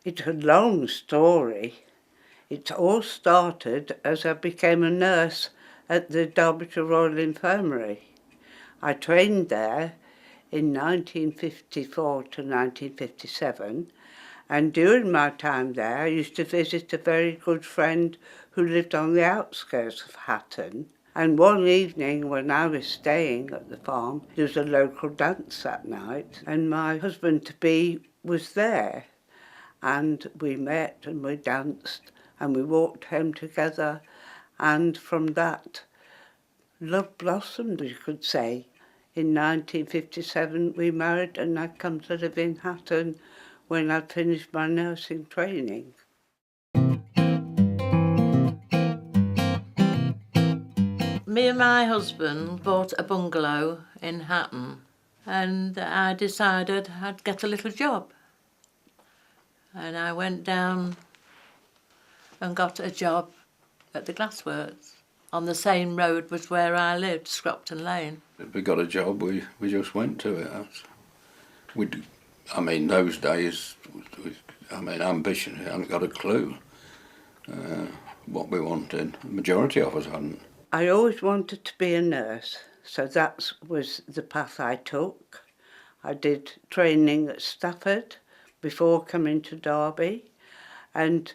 It's a long story. It all started as I became a nurse at the Derbyshire Royal Infirmary. I trained there in 1954 to 1957, and during my time there I used to visit a very good friend who lived on the outskirts of Hatton. And one evening when I was staying at the farm, there was a local dance that night, and my husband-to-be was there. And we met and we danced and we walked home together, and from that love blossomed, you could say. In 1957 we married, and I'd come to live in Hatton when I'd finished my nursing training. Me and my husband bought a bungalow in Hatton, and I decided I'd get a little job. And I went down and got a job at the glassworks on the same road was where I lived, Scropton Lane. If we got a job, we just went to it. Those days, ambition, I hadn't got a clue what we wanted. The majority of us hadn't. I always wanted to be a nurse, so that was the path I took. I did training at Stafford before coming to Derby, and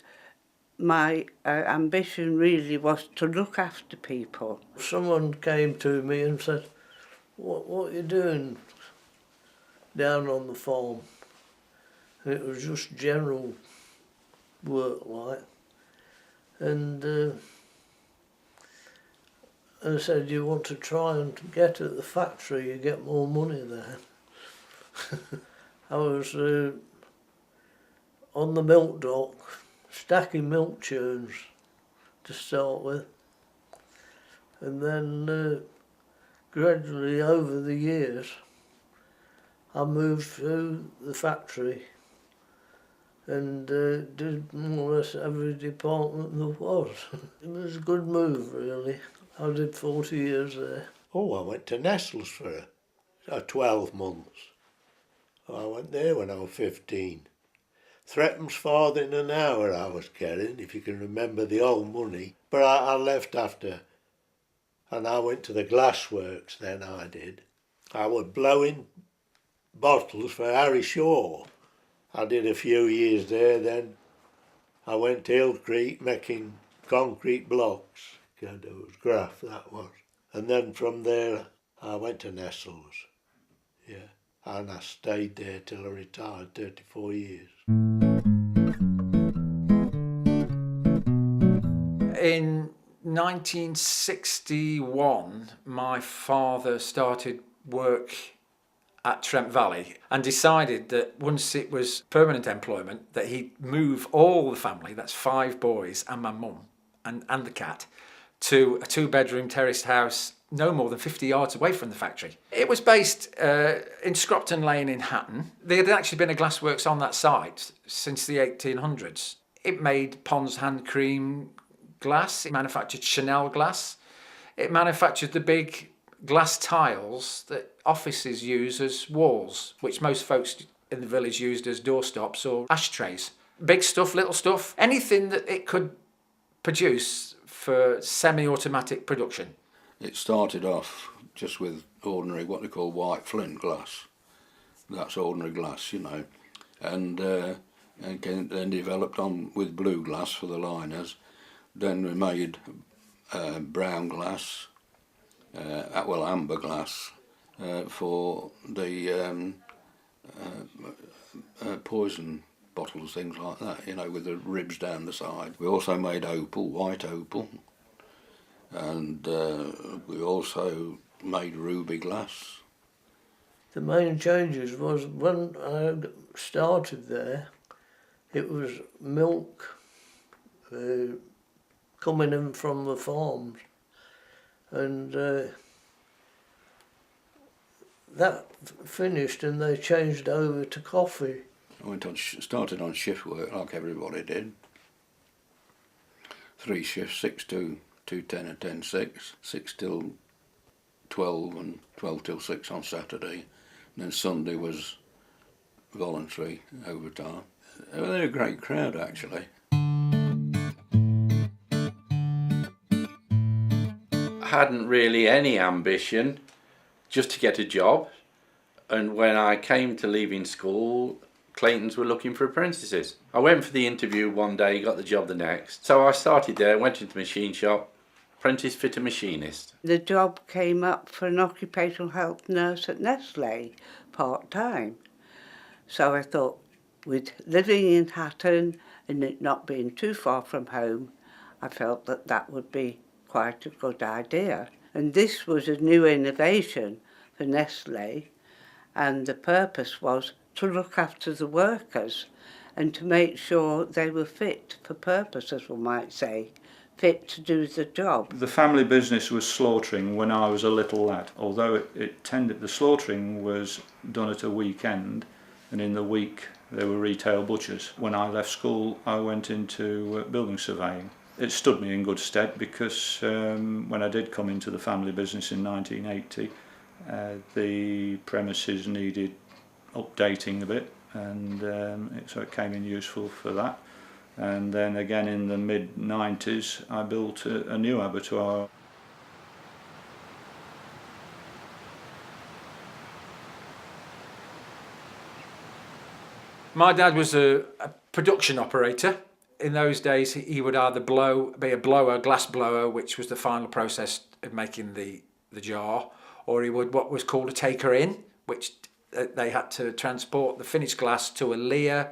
my ambition really was to look after people. Someone came to me and said, what are you doing down on the farm? And it was just general work like. And I said, you want to try and get at the factory, you get more money there. I was on the milk dock, stacking milk churns to start with, and then gradually over the years I moved to the factory and did more or less every department there was. It was a good move really. I did 40 years there. Oh, I went to Nestles for 12 months. I went there when I was 15. Threepence farthing an hour I was getting, if you can remember the old money. But I left after, and I went to the glassworks then, I did. I was blowing bottles for Harry Shaw. I did a few years there, then I went to Hillcrete making concrete blocks. God, it was graft, that was. And then from there I went to Nestles, yeah. And I stayed there till I retired, 34 years. In 1961, my father started work at Trent Valley and decided that once it was permanent employment that he'd move all the family, that's 5 boys and my mum and the cat, to a 2-bedroom terraced house no more than 50 yards away from the factory. It was based in Scropton Lane in Hatton. There had actually been a glassworks on that site since the 1800s. It made Pond's hand cream glass, it manufactured Chanel glass, it manufactured the big glass tiles that offices use as walls, which most folks in the village used as doorstops or ashtrays. Big stuff, little stuff, anything that it could produce for semi-automatic production. It started off just with ordinary, what they call white flint glass. That's ordinary glass, and then developed on with blue glass for the liners. Then we made brown glass, amber glass, for the poison bottles, things like that, with the ribs down the side. We also made opal, white opal, and we also made ruby glass. The main changes was when I started there, it was milk coming in from the farms, and that finished and they changed over to coffee. I started on shift work like everybody did. 3 shifts, 6 to 10 and 10 6, 6 till 12 and 12 till 6 on Saturday. And then Sunday was voluntary overtime. Well, they're a great crowd, actually. I hadn't really any ambition, just to get a job. And when I came to leaving school, Clayton's were looking for apprentices. I went for the interview one day, got the job the next. So I started there, went into the machine shop, apprentice fitter machinist. The job came up for an occupational health nurse at Nestlé, part-time. So I thought, with living in Hatton and it not being too far from home, I felt that that would be quite a good idea. And this was a new innovation for Nestlé, and the purpose was to look after the workers and to make sure they were fit for purpose, as we might say, fit to do the job. The family business was slaughtering when I was a little lad, although the slaughtering was done at a weekend, and in the week there were retail butchers. When I left school, I went into building surveying. It stood me in good stead because when I did come into the family business in 1980, the premises needed updating a bit, and so it came in useful for that. And then again in the mid-90s I built a new abattoir. My dad was a production operator. In those days he would either be a blower, glass blower, which was the final process of making the jar, or he would what was called a taker in, which they had to transport the finished glass to a leer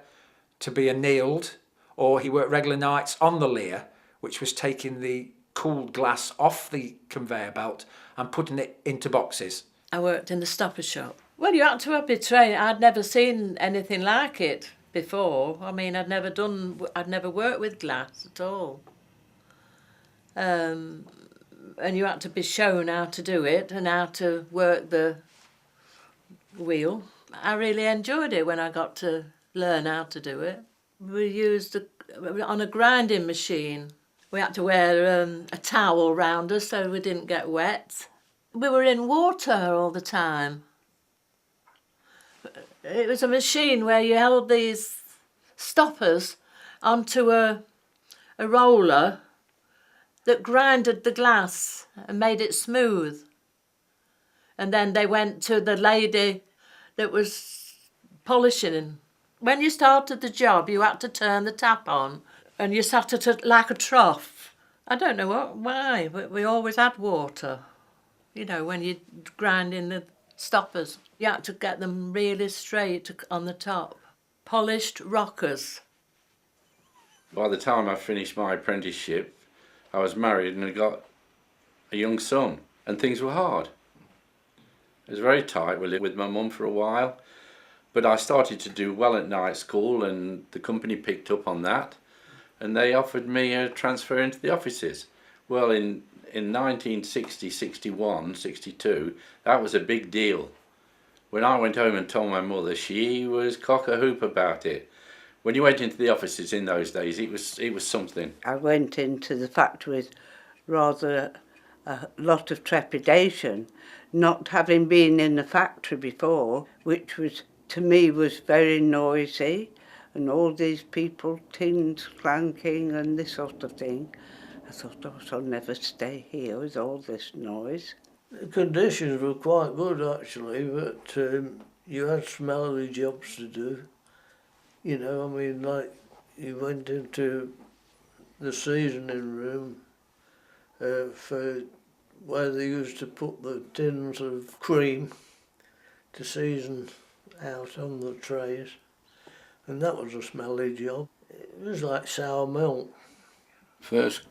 to be annealed, or he worked regular nights on the leer, which was taking the cooled glass off the conveyor belt and putting it into boxes. I worked in the stopper shop. Well, you had to have been trained. I'd never seen anything like it before. I mean, I'd never worked with glass at all. And you had to be shown how to do it and how to work the wheel. I really enjoyed it when I got to learn how to do it. We used on a grinding machine. We had to wear a towel round us so we didn't get wet. We were in water all the time. It was a machine where you held these stoppers onto a roller that grinded the glass and made it smooth. And then they went to the lady that was polishing. When you started the job, you had to turn the tap on and you sat at like a trough. I don't know why, but we always had water. You know, when you grind in the stoppers, you had to get them really straight on the top. Polished rockers. By the time I finished my apprenticeship, I was married and I got a young son, and things were hard. It was very tight. We lived with my mum for a while, but I started to do well at night school and the company picked up on that and they offered me a transfer into the offices. Well, in 1960, 61, 62, that was a big deal. When I went home and told my mother, she was cock-a-hoop about it. When you went into the offices in those days, it was something. I went into the factory with rather a lot of trepidation, not having been in the factory before, which was, to me, was very noisy, and all these people, tins clanking and this sort of thing. I thought, oh, I'll never stay here with all this noise. The conditions were quite good actually, but you had smelly jobs to do. You know, I mean, like you went into the seasoning room for where they used to put the tins of cream to season out on the trays, and that was a smelly job. It was like sour milk. First,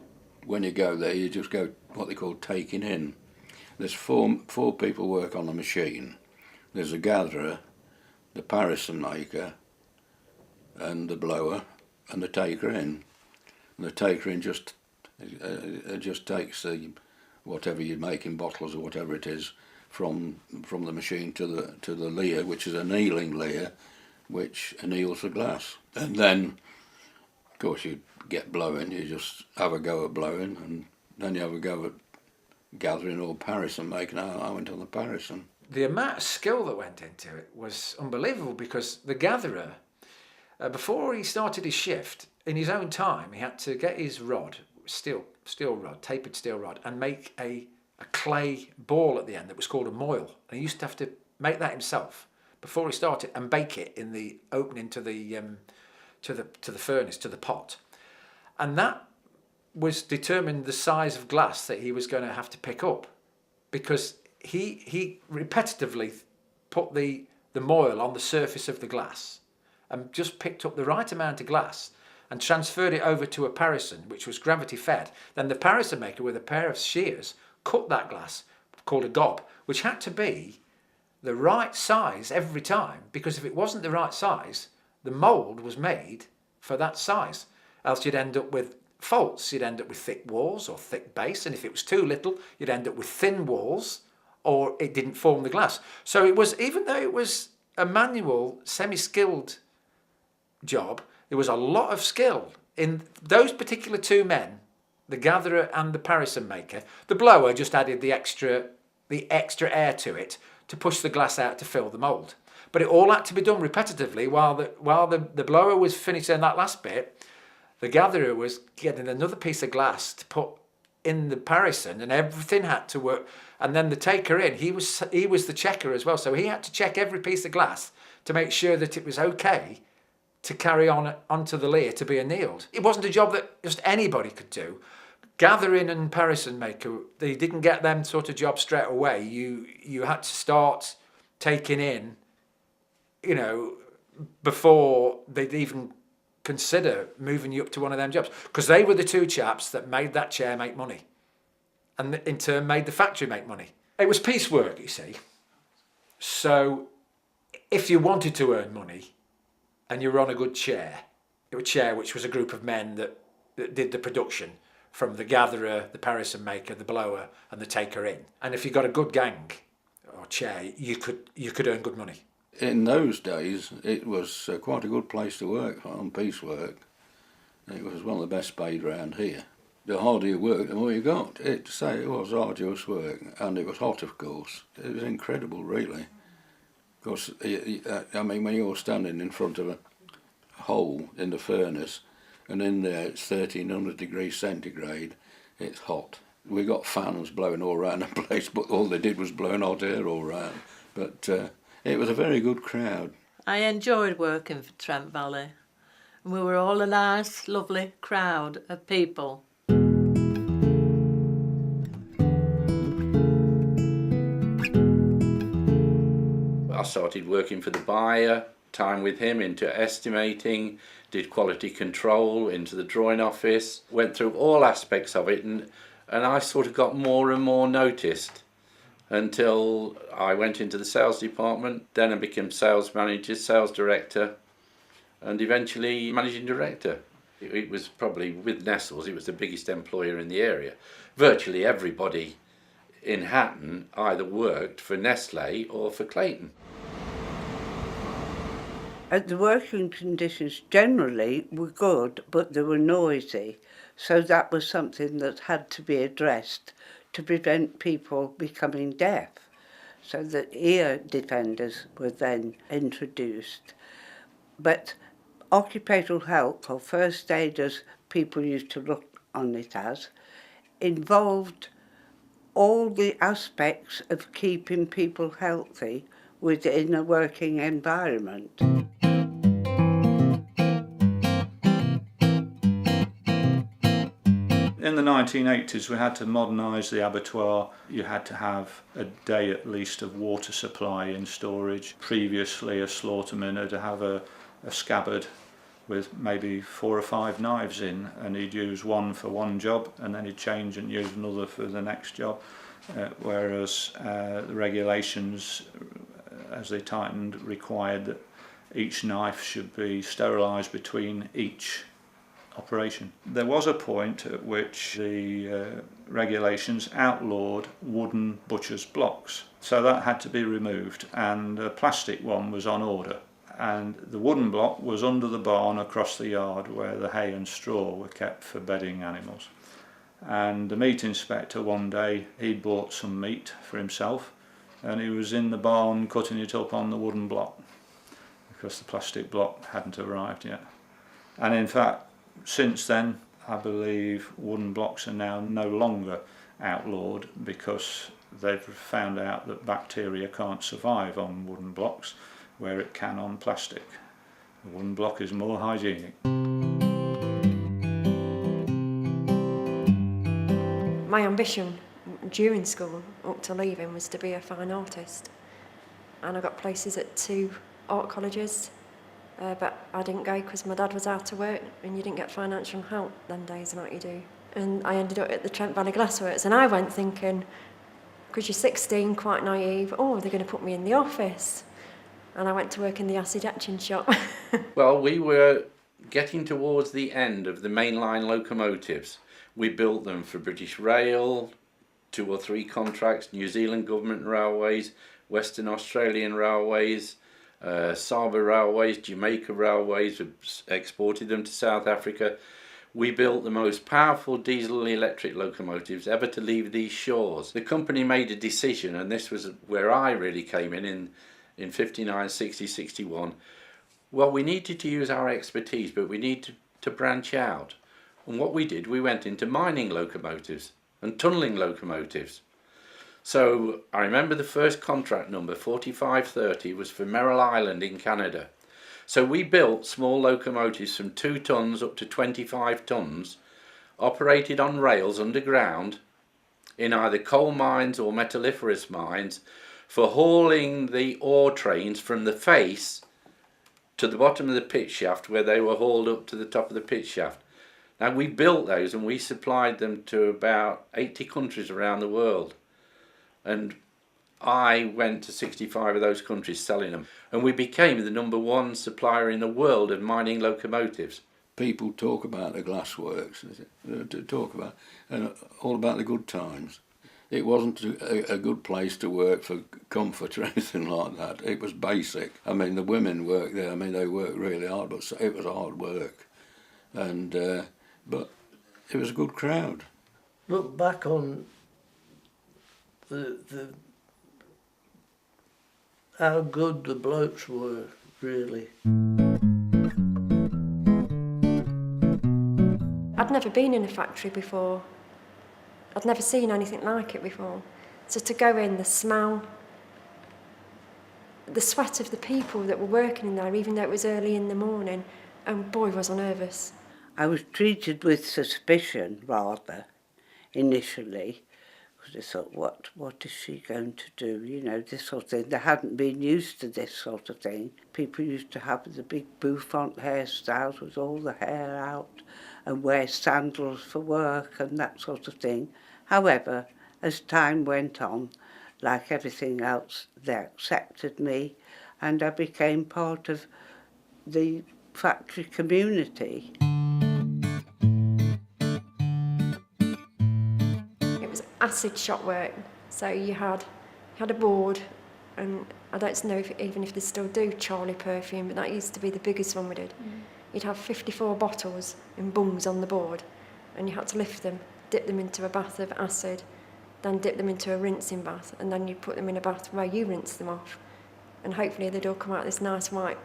when you go there, you just go what they call taking in. There's four people work on the machine. There's a gatherer, the parison maker, and the blower, and the taker in. And the taker in just takes whatever you make in bottles or whatever it is from the machine to the leer, which is an annealing leer, which anneals the glass. And then, of course, you get blowing. You just have a go at blowing, and then you have a go at gathering or parison making. I went on the parison. The amount of skill that went into it was unbelievable because the gatherer, Before he started his shift, in his own time, he had to get his rod, steel rod, tapered steel rod, and make a clay ball at the end that was called a moil. And he used to have to make that himself before he started and bake it in the opening to the furnace, to the pot. And that was determined the size of glass that he was going to have to pick up, because he repetitively put the moil on the surface of the glass and just picked up the right amount of glass and transferred it over to a parison, which was gravity fed. Then the parison maker, with a pair of shears, cut that glass, called a gob, which had to be the right size every time, because if it wasn't the right size, the mould was made for that size. Else you'd end up with faults, you'd end up with thick walls or thick base, and if it was too little, you'd end up with thin walls, or it didn't form the glass. So it was, even though it was a manual, semi-skilled job, there was a lot of skill in those particular two men, the gatherer and the parison maker. The blower just added the extra air to it to push the glass out to fill the mould. But it all had to be done repetitively while the blower was finishing that last bit. The gatherer was getting another piece of glass to put in the parison, and everything had to work. And then the taker in, he was the checker as well, so he had to check every piece of glass to make sure that it was okay to carry on onto the leer to be annealed. It wasn't a job that just anybody could do. Gathering and parison maker, they didn't get them sort of jobs straight away. You had to start taking in, before they'd even consider moving you up to one of them jobs, because they were the two chaps that made that chair make money, and in turn made the factory make money. It was piecework, you see. So if you wanted to earn money and you were on a good chair, a chair which was a group of men that did the production, from the gatherer, the parison maker, the blower, and the taker in. And if you got a good gang or chair, you could earn good money. In those days, it was quite a good place to work on piecework. It was one of the best paid round here. The harder you worked, the more you got. It was arduous work, and it was hot, of course. It was incredible, really. Because, when you're standing in front of a hole in the furnace, and in there it's 1300 degrees centigrade, it's hot. We got fans blowing all around the place, but all they did was blowing hot air all around. But it was a very good crowd. I enjoyed working for Trent Valley. We were all a nice, lovely crowd of people. I started working for the buyer, time with him into estimating, did quality control, into the drawing office, went through all aspects of it, and I sort of got more and more noticed until I went into the sales department. Then I became sales manager, sales director, and eventually managing director. It was probably, with Nestles, it was the biggest employer in the area. Virtually everybody in Hatton either worked for Nestle or for Clayton. The working conditions generally were good, but they were noisy, so that was something that had to be addressed to prevent people becoming deaf. So the ear defenders were then introduced. But occupational health, or first aid as people used to look on it as, involved all the aspects of keeping people healthy within a working environment. In the 1980s, we had to modernise the abattoir. You had to have a day at least of water supply in storage. Previously, a slaughterman had to have a scabbard with maybe 4 or 5 knives in, and he'd use one for one job, and then he'd change and use another for the next job. Whereas the regulations, as they tightened, required that each knife should be sterilised between each operation. There was a point at which the regulations outlawed wooden butcher's blocks, so that had to be removed, and a plastic one was on order, and the wooden block was under the barn across the yard where the hay and straw were kept for bedding animals. And the meat inspector one day, he'd bought some meat for himself, and he was in the barn cutting it up on the wooden block, because the plastic block hadn't arrived yet. And in fact, since then, I believe wooden blocks are now no longer outlawed because they've found out that bacteria can't survive on wooden blocks where it can on plastic. The wooden block is more hygienic. My ambition during school, up to leaving, was to be a fine artist. And I got places at 2 art colleges, but I didn't go because my dad was out of work and you didn't get financial help them days like you do. And I ended up at the Trent Valley Glassworks, and I went thinking, because you're 16, quite naive, oh, they're going to put me in the office. And I went to work in the acid etching shop. Well, we were getting towards the end of the mainline locomotives. We built them for British Rail, 2 or 3 contracts, New Zealand Government Railways, Western Australian Railways, Saba Railways, Jamaica Railways, we exported them to South Africa. We built the most powerful diesel electric locomotives ever to leave these shores. The company made a decision, and this was where I really came in 59, 60, 61. Well, we needed to use our expertise, but we needed to branch out. And what we did, we went into mining locomotives and tunnelling locomotives. So I remember the first contract number, 4530, was for Merrill Island in Canada. So we built small locomotives from 2 tons up to 25 tons, operated on rails underground in either coal mines or metalliferous mines, for hauling the ore trains from the face to the bottom of the pit shaft, where they were hauled up to the top of the pit shaft. Now, we built those and we supplied them to about 80 countries around the world. And I went to 65 of those countries selling them. And we became the #1 supplier in the world of mining locomotives. People talk about the glassworks, talk about all about the good times. It wasn't a good place to work for comfort or anything like that. It was basic. I mean, the women worked there. I mean, they worked really hard, but it was hard work. And but it was a good crowd. Look back on the how good the blokes were, really. I'd never been in a factory before. I'd never seen anything like it before. So to go in, the smell, the sweat of the people that were working in there, even though it was early in the morning, and boy, was I nervous. I was treated with suspicion, rather, initially, because I thought, what is she going to do? You know, this sort of thing. They hadn't been used to this sort of thing. People used to have the big bouffant hairstyles with all the hair out and wear sandals for work and that sort of thing. However, as time went on, like everything else, they accepted me and I became part of the factory community. It was acid shot work, so you had a board, and I don't know even if they still do Charlie perfume, but that used to be the biggest one we did. You'd have 54 bottles in bungs on the board, and you had to lift them, dip them into a bath of acid, then dip them into a rinsing bath, and then you put them in a bath where you rinse them off, and hopefully they'd all come out this nice white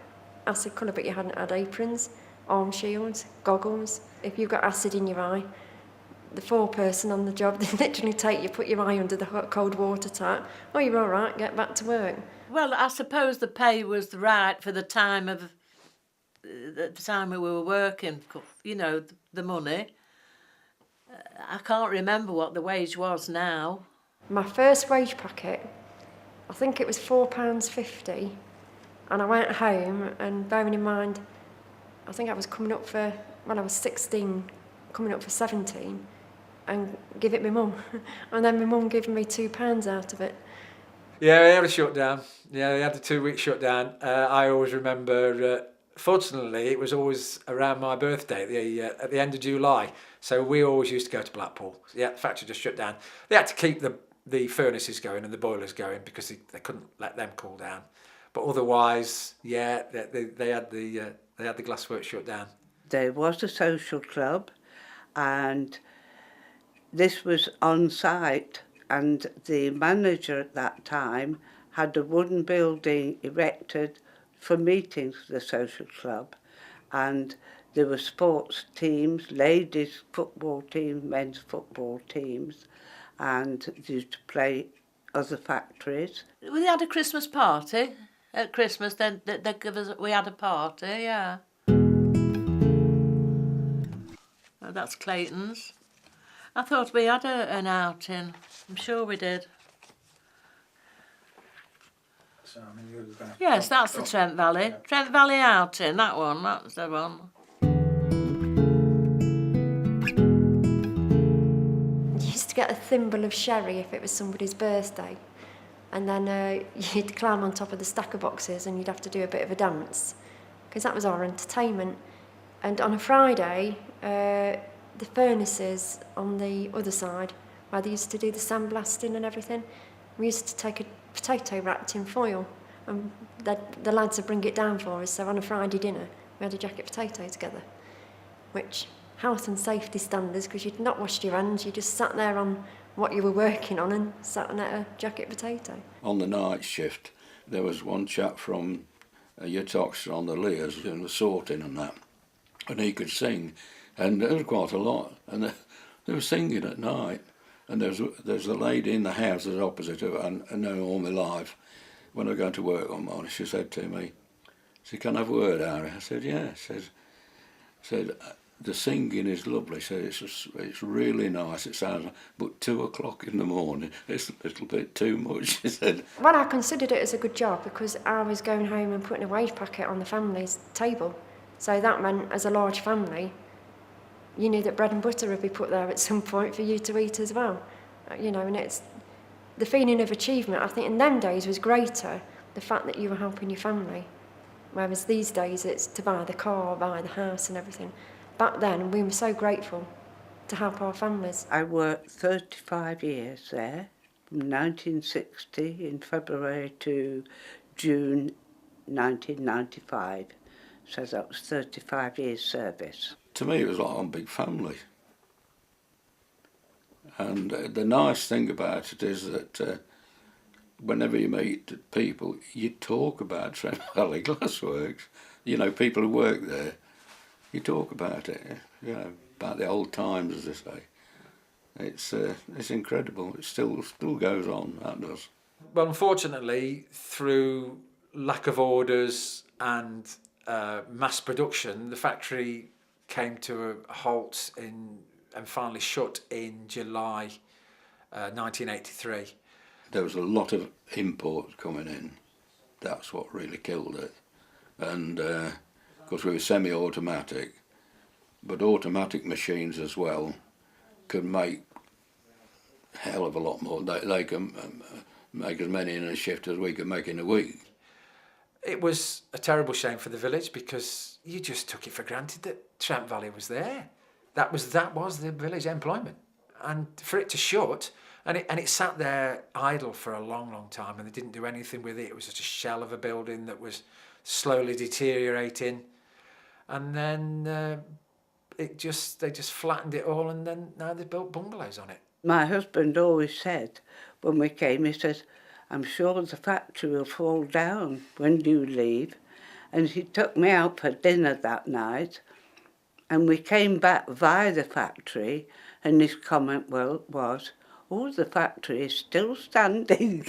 acid colour, but you hadn't had aprons, arm shields, goggles. If you've got acid in your eye, the foreperson on the job, they literally take you, put your eye under the hot, cold water tap. Oh, you're all right, get back to work. Well, I suppose the pay was right for the time of the time we were working, you know, the money. I can't remember what the wage was now. My first wage packet, I think it was £4.50, and I went home, and bearing in mind, I think I was coming up for, when I was 16, coming up for 17, and give it my mum. And then my mum gave me £2 out of it. Yeah, they had a shutdown. Yeah, they had the 2-week shutdown. I always remember, fortunately, it was always around my birthday at the end of July. So we always used to go to Blackpool. Yeah, the factory just shut down. They had to keep the furnaces going and the boilers going because they couldn't let them cool down. But otherwise, yeah, they had the glassworks shut down. There was a social club, and this was on site, and the manager at that time had a wooden building erected for meetings for the social club, and there were sports teams, ladies football teams, men's football teams, and they used to play other factories. We had a Christmas party at Christmas. Then they give us. We had a party, yeah. Oh, that's Clayton's. I thought we had an outing. I'm sure we did. So, I mean, you were going to... Yes, that's the Trent Valley. Yeah. Trent Valley outing, that one. That's the one. You used to get a thimble of sherry if it was somebody's birthday, and then you'd climb on top of the stack of boxes and you'd have to do a bit of a dance, because that was our entertainment. And on a Friday, the furnaces on the other side, where they used to do the sandblasting and everything, we used to take a potato wrapped in foil, and the lads would bring it down for us. So on a Friday dinner, we had a jacket potato together, which health and safety standards, because you'd not washed your hands, you just sat there on what you were working on and sat on a jacket potato. On the night shift, there was one chap from Yatox on the Lears doing the sorting and that, and he could sing, and there was quite a lot, and they were singing at night. And there's a lady in the house that's opposite her, and I know all my life. When I go to work one morning, she said to me, she said, "Can I have a word, Harry?" I said, "Yeah." Said, "The singing is lovely." Said, "It's really nice. It sounds like, but 2 o'clock in the morning, it's a little bit too much." She said. Well, I considered it as a good job because I was going home and putting a wage packet on the family's table. So that meant, as a large family, you knew that bread and butter would be put there at some point for you to eat as well. You know, and it's the feeling of achievement, I think, in them days was greater, the fact that you were helping your family. Whereas these days it's to buy the car, buy the house and everything. Back then, we were so grateful to help our families. I worked 35 years there, from 1960 in February to June 1995. So that was 35 years service. To me, it was like one big family. And the nice thing about it is that whenever you meet people, you talk about Trent Valley Glassworks. You know, people who work there, you talk about it, you know, about the old times, as they say. It's incredible. It still goes on, that does. Well, unfortunately, through lack of orders and mass production, the factory came to a halt and finally shut in July 1983. There was a lot of imports coming in. That's what really killed it. And of course we were semi-automatic, but automatic machines as well could make a hell of a lot more. They can make as many in a shift as we could make in a week. It was a terrible shame for the village because you just took it for granted that Trent Valley was there. That was the village employment, and for it to shut, and it sat there idle for a long, long time, and they didn't do anything with it. It was just a shell of a building that was slowly deteriorating, and then they just flattened it all, and then now they built bungalows on it. My husband always said, when we came, he says, "I'm sure the factory will fall down when you leave." And he took me out for dinner that night, and we came back via the factory, and his comment was, "Oh, the factory is still standing,"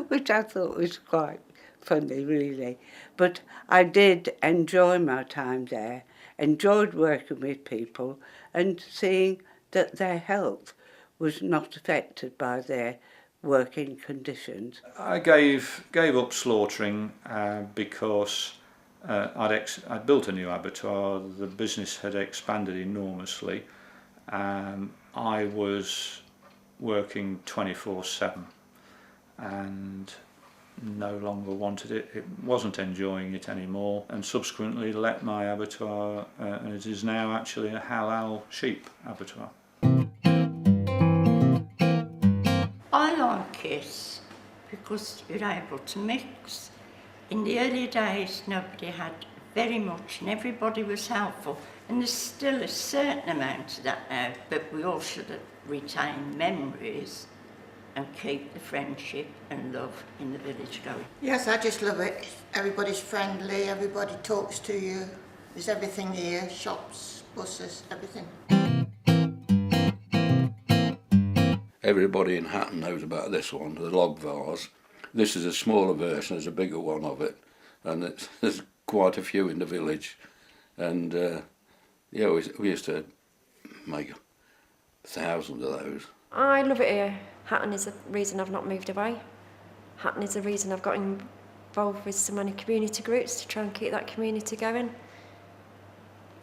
which I thought was quite funny, really. But I did enjoy my time there, enjoyed working with people and seeing that their health was not affected by their working conditions. I gave up slaughtering because I'd built a new abattoir. The business had expanded enormously. I was working 24/7 and no longer wanted it. It wasn't enjoying it anymore, and subsequently let my abattoir, and it is now actually a halal sheep abattoir. I like it because you're able to mix. In the early days, nobody had very much and everybody was helpful. And there's still a certain amount of that now, but we all should retain memories and keep the friendship and love in the village going. Yes, I just love it. Everybody's friendly, everybody talks to you. There's everything here, shops, buses, everything. Everybody in Hatton knows about this one, the log vase. This is a smaller version, there's a bigger one of it, and there's quite a few in the village. And yeah, we used to make thousands of those. I love it here. Hatton is the reason I've not moved away. Hatton is the reason I've got involved with so many community groups to try and keep that community going.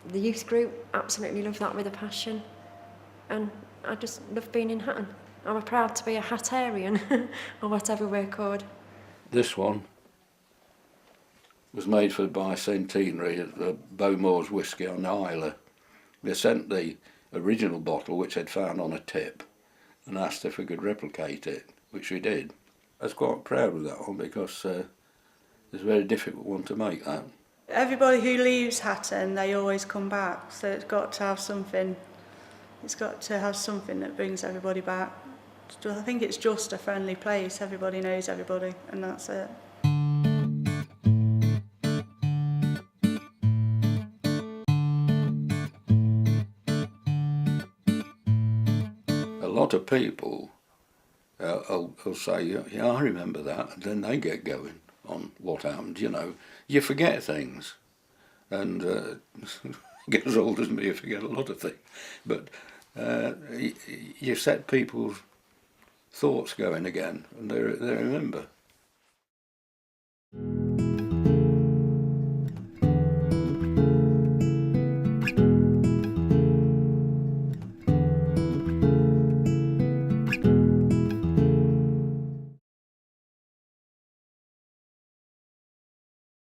The youth group, absolutely love that with a passion. And I just love being in Hatton. I'm proud to be a Hattarian, or whatever we're called. This one was made for the bicentenary at the Bowmore's Whisky on Isla. They sent the original bottle, which they'd found on a tip, and asked if we could replicate it, which we did. I was quite proud of that one because it's a very difficult one to make, that. Everybody who leaves Hatton, they always come back, so it's got to have something. It's got to have something that brings everybody back. I think it's just a friendly place. Everybody knows everybody, and that's it. A lot of people will say, yeah, I remember that, and then they get going on what happened, you know. You forget things, and get as old as me, you forget a lot of things. But you set people's thoughts going again, and they remember.